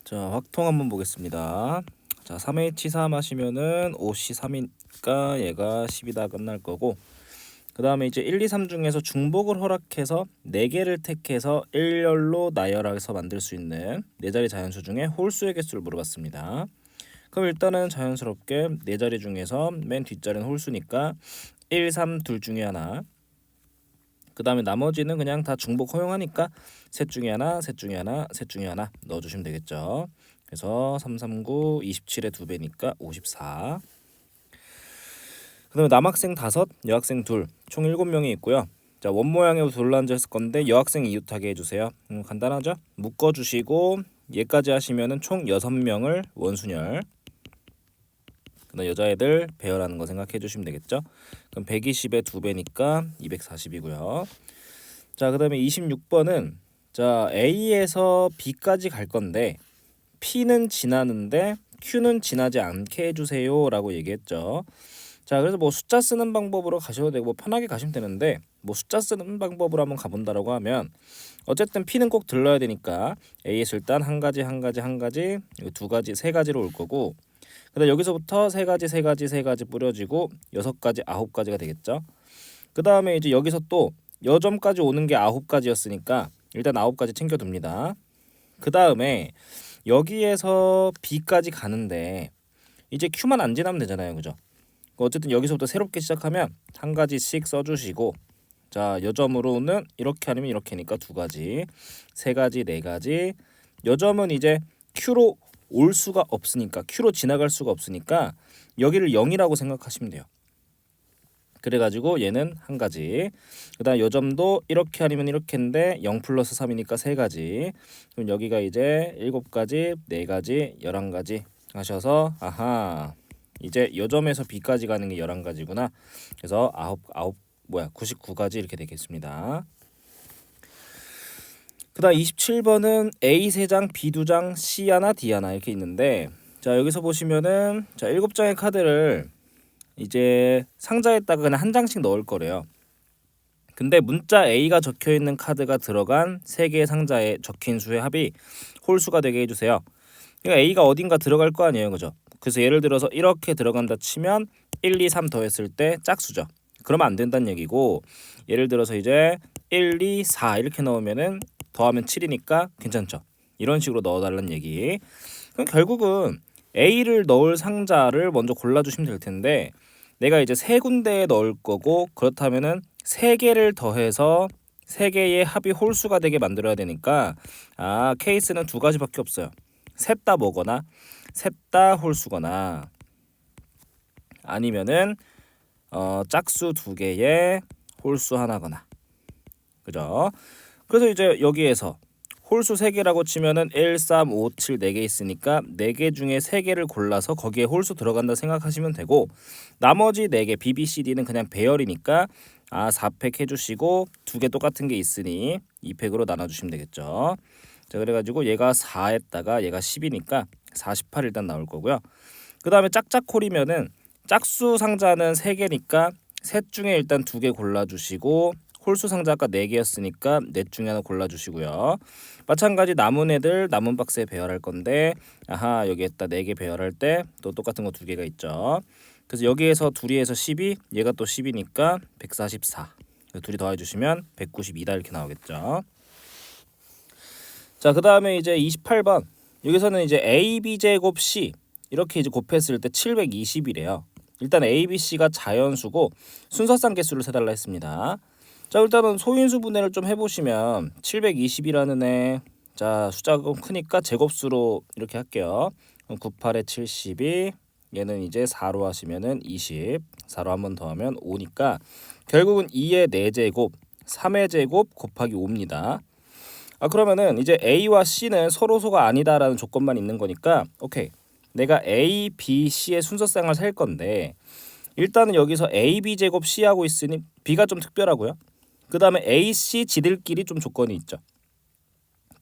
자, 확통 한번 보겠습니다. 자, 3H3 하시면은 5C3이니까 얘가 10이다 끝날 거고, 그 다음에 이제 1, 2, 3 중에서 중복을 허락해서 4개를 택해서 일렬로 나열해서 만들 수 있는 4자리 자연수 중에 홀수의 개수를 물어봤습니다. 그럼 일단은 자연스럽게 4자리 중에서 맨 뒷자리는 홀수니까 1, 3 둘 중에 하나, 그 다음에 나머지는 그냥 다 중복 허용하니까 셋 중에 하나, 셋 중에 하나, 셋 중에 하나 넣어주시면 되겠죠. 그래서 3, 3, 9, 27의 2배니까 54. 그 다음에 남학생 5, 여학생 2, 총 7명이 있고요. 자, 원 모양으로 둘러앉았을 건데 여학생 이웃하게 해주세요. 간단하죠? 묶어주시고 얘까지 하시면은 총 6명을 원순열, 그다음 여자애들 배열하는 거 생각해 주시면 되겠죠. 그럼 120의 2배니까 240이고요. 자, 그다음에 26번은 자, A에서 B까지 갈 건데 P는 지나는데 Q는 지나지 않게 해주세요라고 얘기했죠. 자, 그래서 뭐 숫자 쓰는 방법으로 가셔도 되고 뭐 편하게 가시면 되는데, 뭐 숫자 쓰는 방법으로 한번 가본다라고 하면 어쨌든 P는 꼭 들러야 되니까 A에서 일단 한 가지, 두 가지, 세 가지로 올 거고, 그다음 여기서부터 세 가지 뿌려지고 6가지, 9가지가 되겠죠. 그 다음에 이제 여기서 또 여점까지 오는 게 9가지였으니까 일단 9가지 챙겨둡니다. 그 다음에 여기에서 B까지 가는데 이제 Q만 안 지나면 되잖아요, 그죠? 어쨌든 여기서부터 새롭게 시작하면 한 가지씩 써주시고, 자, 여점으로는 이렇게 아니면 이렇게니까 2가지, 3가지, 4가지. 여점은 이제 Q로 올 수가 없으니까, Q로 지나갈 수가 없으니까 여기를 0이라고 생각하시면 돼요. 그래가지고 얘는 한 가지. 그다음 여점도 이렇게 아니면 이렇게인데 0 플러스 3이니까 3가지. 그럼 여기가 이제 7가지, 4가지, 11가지 하셔서 아하, 이제 여점에서 B까지 가는 게 11가지구나. 그래서 99가지 이렇게 되겠습니다. 그다음 27번은 A 3장, B 2장, C 하나, D 하나 이렇게 있는데, 자, 여기서 보시면은 자, 7장의 카드를 이제 상자에다가 그냥 한 장씩 넣을 거래요. 근데 문자 A가 적혀 있는 카드가 들어간 3개의 상자에 적힌 수의 합이 홀수가 되게 해주세요. 그러니까 A가 어딘가 들어갈 거 아니에요, 그죠? 그래서 예를 들어서 이렇게 들어간다 치면 1, 2, 3 더했을 때 짝수죠. 그러면 안 된다는 얘기고, 예를 들어서 이제 1, 2, 4 이렇게 넣으면은 더하면 7이니까 괜찮죠. 이런 식으로 넣어달라는 얘기. 그럼 결국은 A를 넣을 상자를 먼저 골라주시면 될 텐데, 내가 이제 3군데에 넣을 거고, 그렇다면은 3개를 더해서 3개의 합이 홀수가 되게 만들어야 되니까, 케이스는 2가지밖에 없어요. 셋 다 뭐거나 셋 다 홀수거나, 아니면은 짝수 2개에 홀수 하나거나, 그죠? 그래서 이제 여기에서 홀수 3개라고 치면은 1, 3, 5, 7 4개 있으니까 4개 중에 3개를 골라서 거기에 홀수 들어간다 생각하시면 되고, 나머지 4개 B, B, C, D는 그냥 배열이니까 4팩 해주시고 2개 똑같은 게 있으니 2팩으로 나눠주시면 되겠죠. 자, 그래가지고 얘가 4에다가 얘가 10이니까 48 일단 나올 거고요. 그 다음에 짝짝콜이면은 짝수 상자는 3개니까 셋 중에 일단 2개 골라주시고, 홀수 상자 아까 4개였으니까 넷 중에 하나 골라주시고요. 마찬가지 남은 애들 남은 박스에 배열할 건데, 여기에다 4개 배열할 때 또 똑같은 거 2개가 있죠. 그래서 여기에서 둘이에서 12, 얘가 또 10이니까 144. 둘이 더해주시면 192다 이렇게 나오겠죠. 자, 그 다음에 이제 28번. 여기서는 이제 A, B 제곱 C 이렇게 이제 곱했을 때 720이래요. 일단 A, B, C가 자연수고 순서상 개수를 세달라 했습니다. 자, 일단은 소인수 분해를 좀 해보시면 720이라는 애, 자, 숫자가 크니까 제곱수로 이렇게 할게요. 98에 72, 얘는 이제 4로 하시면은 20, 4로 한 번 더 하면 5니까 결국은 2의 4제곱, 3의 제곱 곱하기 5입니다. 그러면은 이제 A와 C는 서로소가 아니다라는 조건만 있는 거니까, 오케이, 내가 A, B, C의 순서상을 셀 건데, 일단은 여기서 A, B 제곱 C 하고 있으니 B가 좀 특별하고요. 그 다음에 A, C 지들끼리 좀 조건이 있죠.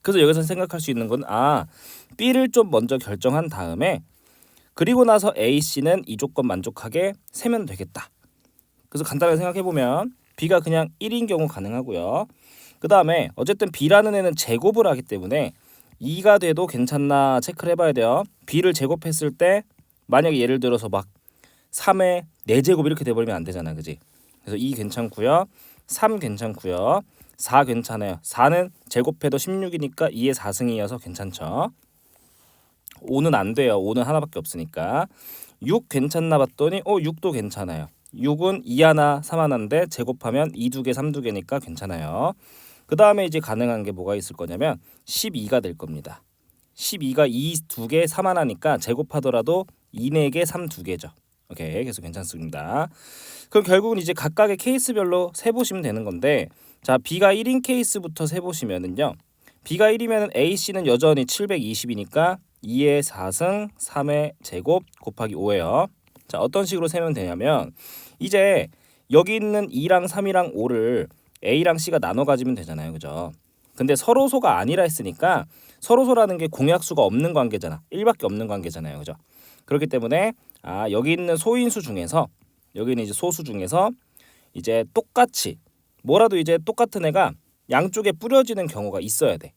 그래서 여기서 생각할 수 있는 건 B를 좀 먼저 결정한 다음에 그리고 나서 A, C는 이 조건 만족하게 세면 되겠다. 그래서 간단하게 생각해보면 B가 그냥 1인 경우 가능하고요. 그 다음에 어쨌든 B라는 애는 제곱을 하기 때문에 2가 돼도 괜찮나 체크를 해봐야 돼요. b를 제곱했을 때 만약에 예를 들어서 막 3의 4제곱 이렇게 돼버리면 안 되잖아, 그지? 그래서 2 괜찮고요, 3 괜찮고요, 4 괜찮아요. 4는 제곱해도 16이니까 2의 4승이어서 괜찮죠. 5는 안 돼요. 5는 하나밖에 없으니까. 6 괜찮나 봤더니 6도 괜찮아요. 6은 2 하나 3 하나인데 제곱하면 2 2개 3 2개니까 괜찮아요. 그 다음에 이제 가능한 게 뭐가 있을 거냐면 12가 될 겁니다. 12가 2 2개 3 하나니까 제곱하더라도 2 4개 3 2개죠. 오케이, 그래서 괜찮습니다. 그럼 결국은 이제 각각의 케이스별로 세보시면 되는 건데, 자, B가 1인 케이스부터 세보시면은요, B가 1이면 AC는 여전히 720이니까 2의 4승 3의 제곱 곱하기 5예요. 자, 어떤 식으로 세면 되냐면 이제 여기 있는 2랑 3이랑 5를 A랑 C가 나눠 가지면 되잖아요, 그죠? 근데 서로소가 아니라 했으니까 서로소라는 게 공약수가 없는 관계잖아. 1밖에 없는 관계잖아요, 그죠? 그렇기 때문에 여기 있는 소인수 중에서, 여기는 이제 소수 중에서 이제 똑같이 뭐라도 이제 똑같은 애가 양쪽에 뿌려지는 경우가 있어야 돼.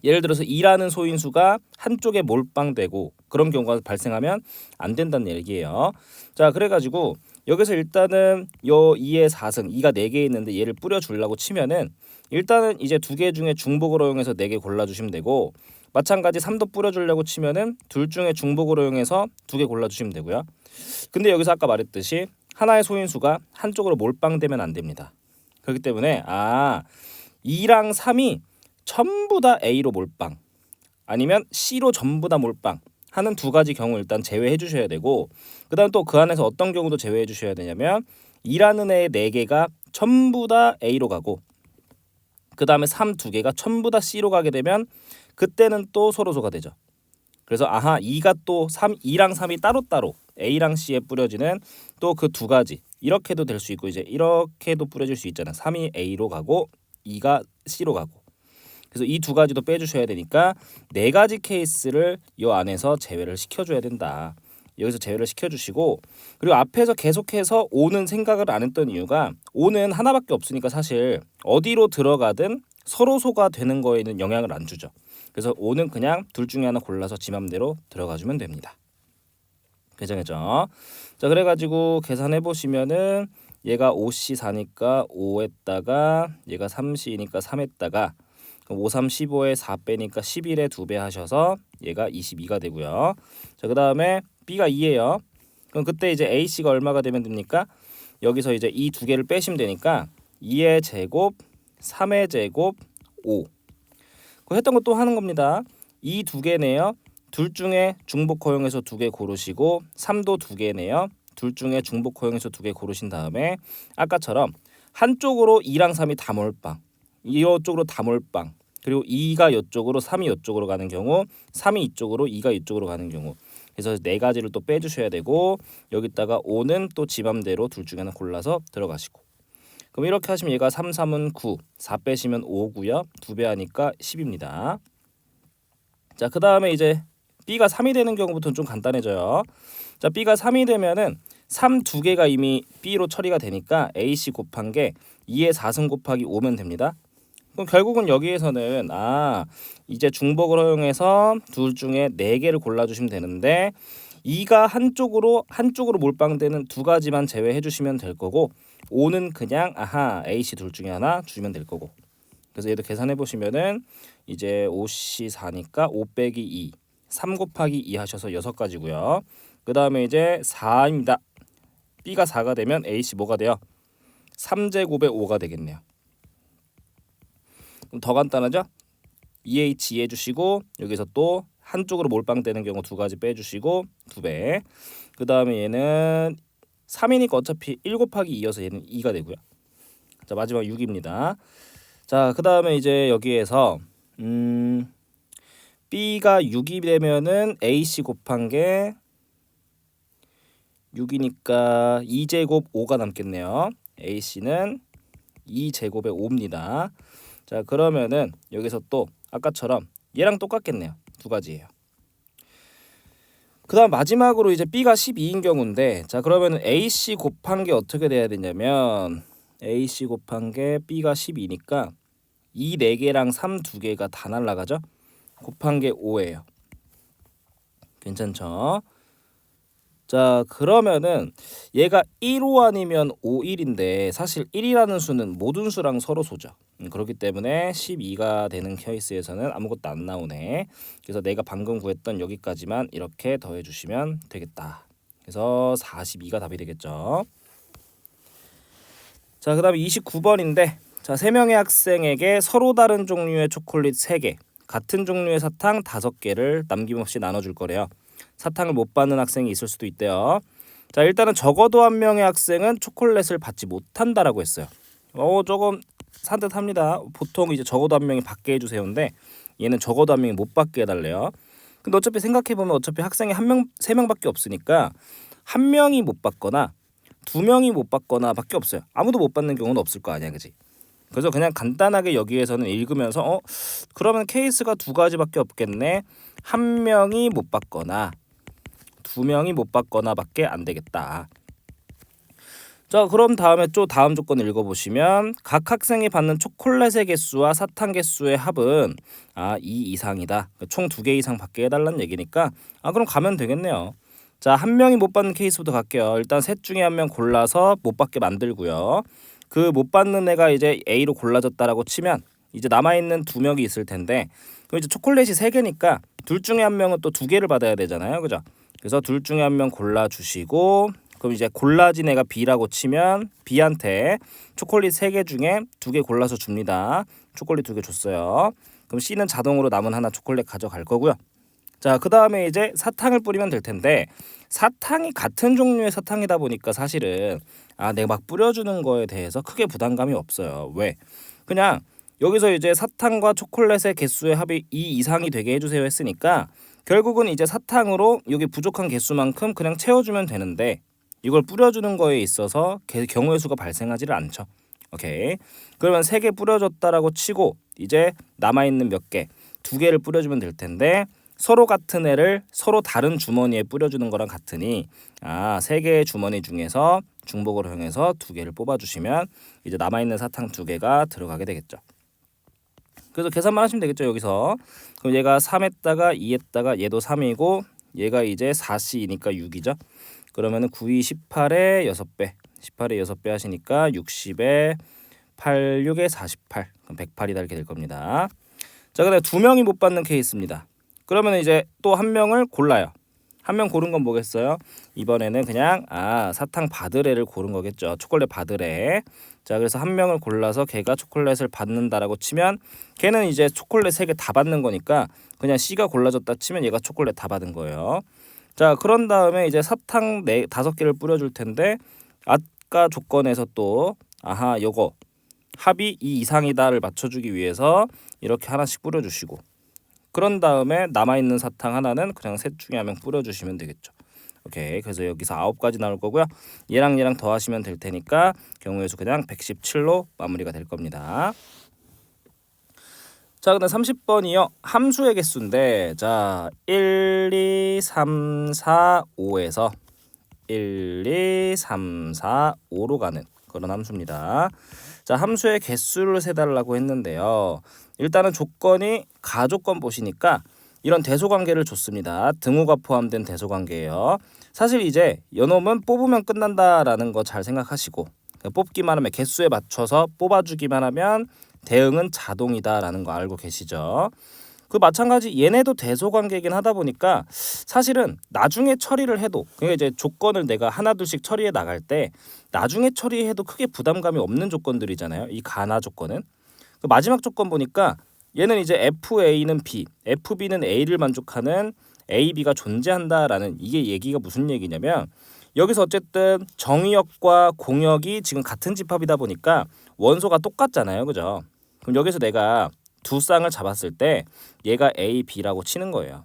예를 들어서 2라는 소인수가 한쪽에 몰빵되고 그런 경우가 발생하면 안 된다는 얘기예요. 자, 그래가지고 여기서 일단은 요 2의 4승, 2가 4개 있는데 얘를 뿌려주려고 치면은 일단은 이제 2개 중에 중복을 허용해서 4개 골라주시면 되고, 마찬가지 3도 뿌려주려고 치면은 둘 중에 중복을 허용해서 2개 골라주시면 되고요. 근데 여기서 아까 말했듯이 하나의 소인수가 한쪽으로 몰빵되면 안 됩니다. 그렇기 때문에 2랑 3이 전부 다 A로 몰빵 아니면 C로 전부 다 몰빵 하는 두 가지 경우 일단 제외해 주셔야 되고, 그 다음 또 그 안에서 어떤 경우도 제외해 주셔야 되냐면 2라는 애 4개가 전부 다 A로 가고 그 다음에 3 2개가 전부 다 C로 가게 되면 그때는 또 서로소가 되죠. 그래서 2가 또 2랑 3이 따로따로 A랑 C에 뿌려지는 또 그 두 가지, 이렇게도 될 수 있고 이제 이렇게도 뿌려질 수 있잖아. 3이 A로 가고 2가 C로 가고. 그래서 이 두 가지도 빼주셔야 되니까 4가지 케이스를 이 안에서 제외를 시켜줘야 된다. 여기서 제외를 시켜주시고, 그리고 앞에서 계속해서 5는 생각을 안 했던 이유가 5는 하나밖에 없으니까 사실 어디로 들어가든 서로소가 되는 거에는 영향을 안 주죠. 그래서 5는 그냥 둘 중에 하나 골라서 지 맘대로 들어가주면 됩니다. 괜찮겠죠? 자, 그래가지고 계산해 보시면은 얘가 5C4니까 5에다가 얘가 3C니까 3에다가 5, 3, 15에 4 빼니까 11에 2배 하셔서 얘가 22가 되고요. 자, 그 다음에 B가 2예요. 그럼 그때 이제 AC가 얼마가 되면 됩니까? 여기서 이제 이 두 개를 빼시면 되니까 2의 제곱, 3의 제곱, 5. 그거 했던 거 또 하는 겁니다. 이 두 개네요. 둘 중에 중복 허용해서 2개 고르시고 3도 2개네요. 둘 중에 중복 허용해서 2개 고르신 다음에 아까처럼 한쪽으로 2랑 3이 다 몰빵, 이쪽으로 다 몰빵, 그리고 2가 이쪽으로 3이 이쪽으로 가는 경우, 3이 이쪽으로 2가 이쪽으로 가는 경우, 그래서 4가지를 또 빼주셔야 되고, 여기다가 5는 또 지 맘대로 둘 중에 하나 골라서 들어가시고. 그럼 이렇게 하시면 얘가 3, 3은 9, 4 빼시면 5고요. 2배 하니까 10입니다. 자, 그 다음에 이제 B가 3이 되는 경우부터는 좀 간단해져요. 자, B가 3이 되면은 3 2개가 이미 B로 처리가 되니까 AC 곱한 게 2의 4승 곱하기 5면 됩니다. 그럼 결국은 여기에서는 이제 중복을 허용해서 둘 중에 4개를 골라주시면 되는데 2가 한쪽으로 몰빵되는 두 가지만 제외해 주시면 될 거고, 5는 그냥 AC 둘 중에 하나 주면 될 거고. 그래서 얘도 계산해 보시면은 이제 5C4니까 5 빼기 2, 3 곱하기 2 하셔서 6가지고요. 그 다음에 이제 4입니다. B가 4가 되면 AC 뭐가 돼요? 3제곱에 5가 되겠네요. 그럼 더 간단하죠? 2H 2 해주시고 여기서 또 한쪽으로 몰빵되는 경우 2가지 빼주시고 2배. 그 다음에 얘는 3이니까 어차피 1 곱하기 2여서 얘는 2가 되고요. 자, 마지막 6입니다. 자, 그 다음에 이제 여기에서 B가 6이 되면은 AC 곱한 게 6이니까 2제곱 5가 남겠네요. AC는 2제곱에 5입니다. 자, 그러면은 여기서 또 아까처럼 얘랑 똑같겠네요. 두 가지예요. 그 다음 마지막으로 이제 B가 12인 경우인데, 자, 그러면 AC 곱한 게 어떻게 돼야 되냐면 AC 곱한 게 B가 12니까 이 4개랑 3 2개가 다 날라가죠. 곱한 게 5예요. 괜찮죠? 자, 그러면은 얘가 1호 아니면 5, 1인데 사실 1이라는 수는 모든 수랑 서로 소죠. 그렇기 때문에 12가 되는 케이스에서는 아무것도 안 나오네. 그래서 내가 방금 구했던 여기까지만 이렇게 더해 주시면 되겠다. 그래서 42가 답이 되겠죠. 자, 그다음에 29번인데 자, 3명의 학생에게 서로 다른 종류의 초콜릿 3개, 같은 종류의 사탕 5개를 남김없이 나눠줄 거래요. 사탕을 못 받는 학생이 있을 수도 있대요. 자, 일단은 적어도 한 명의 학생은 초콜릿을 받지 못한다라고 했어요. 조금 산뜻합니다. 보통 이제 적어도 한 명이 받게 해주세요인데 얘는 적어도 한 명이 못 받게 해달래요. 근데 어차피 생각해보면 어차피 학생이 한 명, 3명밖에 없으니까 한 명이 못 받거나 2명이 못 받거나 밖에 없어요. 아무도 못 받는 경우는 없을 거 아니야, 그지? 그래서 그냥 간단하게 여기에서는 읽으면서 그러면 케이스가 2가지밖에 없겠네. 한 명이 못 받거나 2명이 못 받거나밖에 안 되겠다. 자, 그럼 다음에 또 다음 조건을 읽어보시면 각 학생이 받는 초콜릿의 개수와 사탕 개수의 합은 2 이상이다. 총 2개 이상 받게 해달라는 얘기니까 그럼 가면 되겠네요. 자, 한 명이 못 받는 케이스부터 갈게요. 일단 셋 중에 한 명 골라서 못 받게 만들고요. 그 못 받는 애가 이제 A로 골라졌다라고 치면 이제 남아있는 2명이 있을 텐데 그럼 이제 초콜릿이 3개니까 둘 중에 한 명은 또 2개를 받아야 되잖아요. 그죠? 그래서 둘 중에 한 명 골라주시고 그럼 이제 골라진 애가 B라고 치면 B한테 초콜릿 3개 중에 2개 골라서 줍니다. 초콜릿 2개 줬어요. 그럼 C는 자동으로 남은 하나 초콜릿 가져갈 거고요. 자, 그 다음에 이제 사탕을 뿌리면 될 텐데 사탕이 같은 종류의 사탕이다 보니까 사실은 내가 막 뿌려주는 거에 대해서 크게 부담감이 없어요. 왜? 그냥 여기서 이제 사탕과 초콜릿의 개수의 합이 2 이상이 되게 해주세요 했으니까 결국은 이제 사탕으로 여기 부족한 개수만큼 그냥 채워주면 되는데 이걸 뿌려주는 거에 있어서 경우의 수가 발생하지를 않죠. 오케이. 그러면 3개 뿌려줬다라고 치고 이제 남아있는 몇 개, 2개를 뿌려주면 될 텐데 서로 같은 애를 서로 다른 주머니에 뿌려주는 거랑 같으니 3개의 주머니 중에서 중복을 이용해서 2개를 뽑아주시면 이제 남아있는 사탕 2개가 들어가게 되겠죠. 그래서 계산만 하시면 되겠죠. 여기서 그럼 얘가 3에다가 2에다가 얘도 3이고 얘가 이제 4C니까 6이죠. 그러면은 9, 2, 18에 6배 18에 6배 하시니까 60에 86에 48 그럼 108이 달게 될 겁니다. 자, 그다음에 2명이 못 받는 케이스입니다. 그러면 이제 또 한 명을 골라요. 한 명 고른 건 뭐겠어요? 이번에는 그냥 사탕 받을 애를 고른 거겠죠. 초콜릿 받을 애. 자, 그래서 한 명을 골라서 걔가 초콜릿을 받는다라고 치면 걔는 이제 초콜릿 3개 다 받는 거니까 그냥 C가 골라줬다 치면 얘가 초콜릿 다 받은 거예요. 자, 그런 다음에 이제 사탕 5개를 뿌려줄 텐데 아까 조건에서 또 요거 합이 2 이상이다를 맞춰주기 위해서 이렇게 하나씩 뿌려주시고 그런 다음에 남아있는 사탕 하나는 그냥 셋 중에 한 명 뿌려주시면 되겠죠. 오케이. 그래서 여기서 9가지 나올 거고요. 얘랑 얘랑 더하시면 될 테니까 경우의 수 그냥 117로 마무리가 될 겁니다. 자, 그다음 30번이요. 함수의 개수인데 자 1, 2, 3, 4, 5에서 1, 2, 3, 4, 5로 가는 그런 함수입니다. 자, 함수의 개수를 세달라고 했는데요. 일단은 조건이 가조건 보시니까 이런 대소관계를 줬습니다. 등호가 포함된 대소관계예요. 사실 이제 요놈은 뽑으면 끝난다라는 거 잘 생각하시고 뽑기만 하면 개수에 맞춰서 뽑아주기만 하면 대응은 자동이다라는 거 알고 계시죠? 그 마찬가지 얘네도 대소관계이긴 하다 보니까 사실은 나중에 처리를 해도 그러니까 이제 조건을 내가 하나둘씩 처리해 나갈 때 나중에 처리해도 크게 부담감이 없는 조건들이잖아요. 이 가나 조건은. 그 마지막 조건 보니까 얘는 이제 FA는 B, FB는 A를 만족하는 AB가 존재한다라는 이게 얘기가 무슨 얘기냐면 여기서 어쨌든 정의역과 공역이 지금 같은 집합이다 보니까 원소가 똑같잖아요. 그죠? 그럼 여기서 내가 두 쌍을 잡았을 때 얘가 A, B라고 치는 거예요.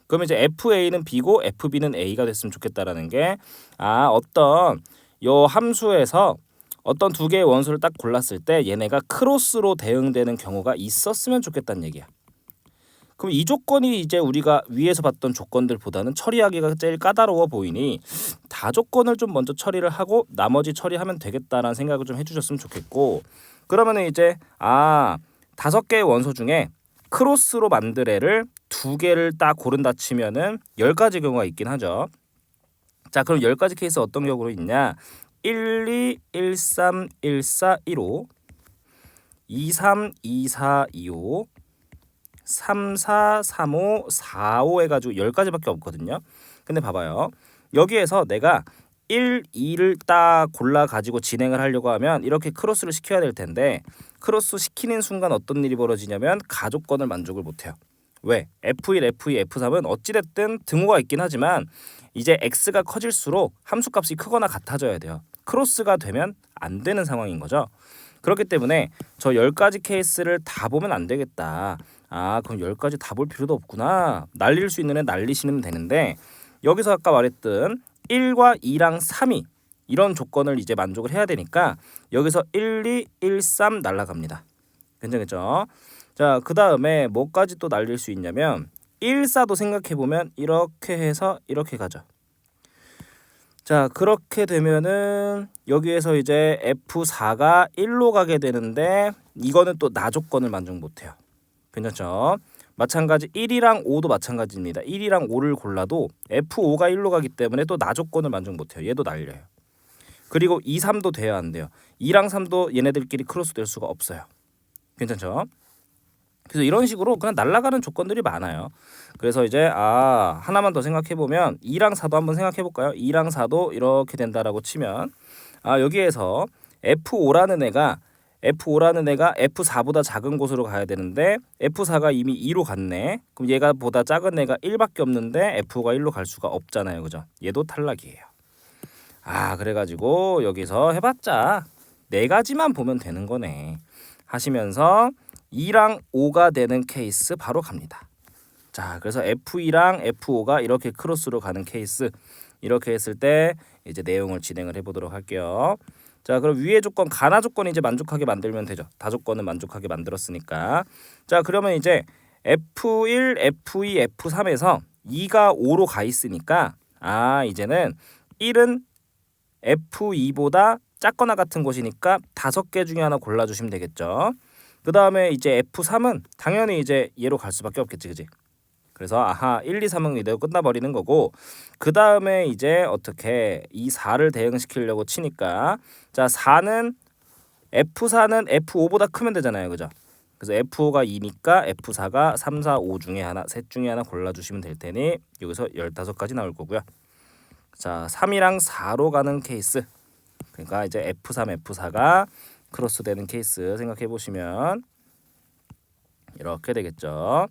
그러면 이제 FA는 B고 FB는 A가 됐으면 좋겠다라는 게 어떤 요 함수에서 어떤 2개의 원소를 딱 골랐을 때 얘네가 크로스로 대응되는 경우가 있었으면 좋겠다는 얘기야. 그럼 이 조건이 이제 우리가 위에서 봤던 조건들보다는 처리하기가 제일 까다로워 보이니 다조건을 좀 먼저 처리를 하고 나머지 처리하면 되겠다라는 생각을 좀 해주셨으면 좋겠고 그러면은 이제 5개의 원소 중에 크로스로 만들 애를 2개를 딱 고른다 치면은 10가지 경우가 있긴 하죠. 자, 그럼 10가지 케이스 어떤 경우로 있냐? 1, 2, 1, 3, 1, 4, 1, 5 2, 3, 2, 4, 2, 5 3, 4, 3, 5, 4, 5 해가지고 10가지밖에 없거든요. 근데 봐봐요. 여기에서 내가 1, 2를 딱 골라가지고 진행을 하려고 하면 이렇게 크로스를 시켜야 될 텐데 크로스 시키는 순간 어떤 일이 벌어지냐면 가족권을 만족을 못해요. 왜? F1, F2, F3은 어찌됐든 등호가 있긴 하지만 이제 X가 커질수록 함수값이 크거나 같아져야 돼요. 크로스가 되면 안 되는 상황인 거죠. 그렇기 때문에 저 10가지 케이스를 다 보면 안 되겠다. 아, 그럼 10가지 다 볼 필요도 없구나. 날릴 수 있는 애 날리시면 되는데 여기서 아까 말했던 1과 2랑 3이 이런 조건을 이제 만족을 해야 되니까 여기서 1, 2, 1, 3 날라갑니다. 괜찮겠죠? 자, 그 다음에 뭐까지 또 날릴 수 있냐면 1, 4도 생각해보면 이렇게 해서 이렇게 가죠. 자, 그렇게 되면은 여기에서 이제 F4가 1로 가게 되는데 이거는 또 나 조건을 만족 못해요. 괜찮죠? 마찬가지 1이랑 5도 마찬가지입니다. 1이랑 5를 골라도 F5가 1로 가기 때문에 또 나 조건을 만족 못해요. 얘도 날려요. 그리고 2, 3도 돼야 안 돼요. 2랑 3도 얘네들끼리 크로스 될 수가 없어요. 괜찮죠? 그래서 이런 식으로 그냥 날아가는 조건들이 많아요. 그래서 이제 하나만 더 생각해보면 2랑 4도 한번 생각해볼까요? 2랑 4도 이렇게 된다라고 치면 여기에서 F5라는 애가 F4보다 작은 곳으로 가야 되는데 F4가 이미 2로 갔네. 그럼 얘가 보다 작은 애가 1밖에 없는데 F가 1로 갈 수가 없잖아요. 그죠? 얘도 탈락이에요. 그래가지고 여기서 해봤자 4가지만 보면 되는 거네 하시면서 2랑 5가 되는 케이스 바로 갑니다. 자, 그래서 F2랑 F5가 이렇게 크로스로 가는 케이스 이렇게 했을 때 이제 내용을 진행을 해보도록 할게요. 자, 그럼 위의 조건 가나 조건이 이제 만족하게 만들면 되죠. 다 조건은 만족하게 만들었으니까. 자, 그러면 이제 F1, F2, F3에서 2가 5로 가 있으니까 이제는 1은 F2보다 작거나 같은 곳이니까 5개 중에 하나 골라주시면 되겠죠. 그 다음에 이제 F3은 당연히 이제 얘로 갈 수밖에 없겠지, 그지? 그래서 1, 2, 3은 이대로 끝나버리는 거고 그 다음에 이제 어떻게 이 4를 대응시키려고 치니까 자 4는 F4는 F5보다 크면 되잖아요, 그죠? 그래서 F5가 2니까 F4가 3, 4, 5 중에 하나, 셋 중에 하나 골라주시면 될 테니 여기서 15가지 나올 거고요. 자 3이랑 4로 가는 케이스 그러니까 이제 F3, F4가 크로스되는 케이스 생각해 보시면 이렇게 되겠죠.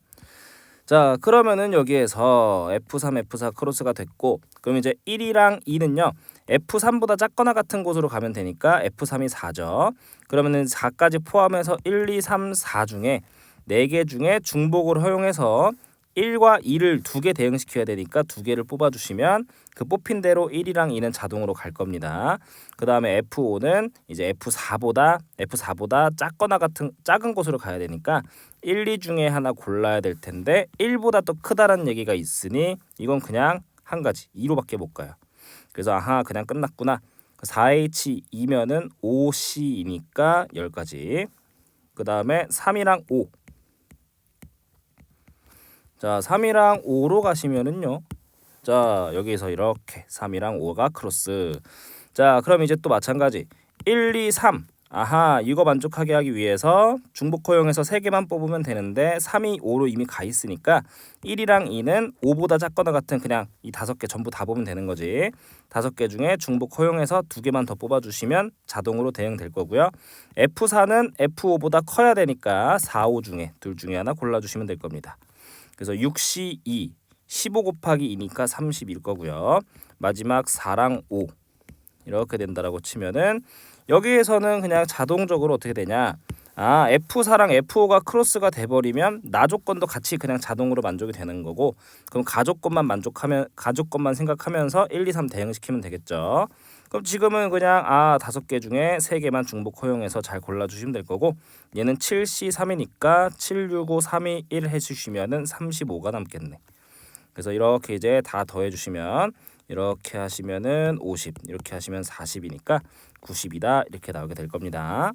자, 그러면은 여기에서 F3, F4 크로스가 됐고 그럼 이제 1이랑 2는요. F3보다 작거나 같은 곳으로 가면 되니까 F3이 4죠. 그러면은 4까지 포함해서 1, 2, 3, 4 중에 4개 중에 중복을 허용해서 1과 2를 2개 대응시켜야 되니까 2개를 뽑아주시면 그 뽑힌 대로 1이랑 2는 자동으로 갈 겁니다. 그 다음에 F5는 이제 F4보다 작거나 같은 작은 곳으로 가야 되니까 1, 2 중에 하나 골라야 될 텐데 1보다 더 크다라는 얘기가 있으니 이건 그냥 한 가지 2로밖에 못 가요. 그래서 그냥 끝났구나. 4H2면은 5C이니까 10가지. 그 다음에 3이랑 5. 자 3이랑 5로 가시면은요. 자 여기서 이렇게 3이랑 5가 크로스. 자 그럼 이제 또 마찬가지 1, 2, 3 이거 만족하게 하기 위해서 중복 허용해서 3개만 뽑으면 되는데 3이 5로 이미 가 있으니까 1이랑 2는 5보다 작거나 같은 그냥 이 5개 전부 다 보면 되는 거지. 5개 중에 중복 허용해서 2개만 더 뽑아주시면 자동으로 대응될 거고요. F4는 F5보다 커야 되니까 4, 5 중에 둘 중에 하나 골라주시면 될 겁니다. 그래서 6C2 15 곱하기 2니까 30일 거고요. 마지막 4랑 5 이렇게 된다라고 치면은 여기에서는 그냥 자동적으로 어떻게 되냐? F4랑 F5가 크로스가 돼버리면 나 조건도 같이 그냥 자동으로 만족이 되는 거고 그럼 가족권만 생각하면서 1, 2, 3 대응시키면 되겠죠. 그럼 지금은 그냥 5개 중에 3개만 중복 허용해서 잘 골라주시면 될 거고 얘는 7C3이니까 7, 6, 5, 3, 2, 1 해주시면은 35가 남겠네. 그래서 이렇게 이제 다 더해주시면 이렇게 하시면은 50 이렇게 하시면 40이니까 90이다 이렇게 나오게 될 겁니다.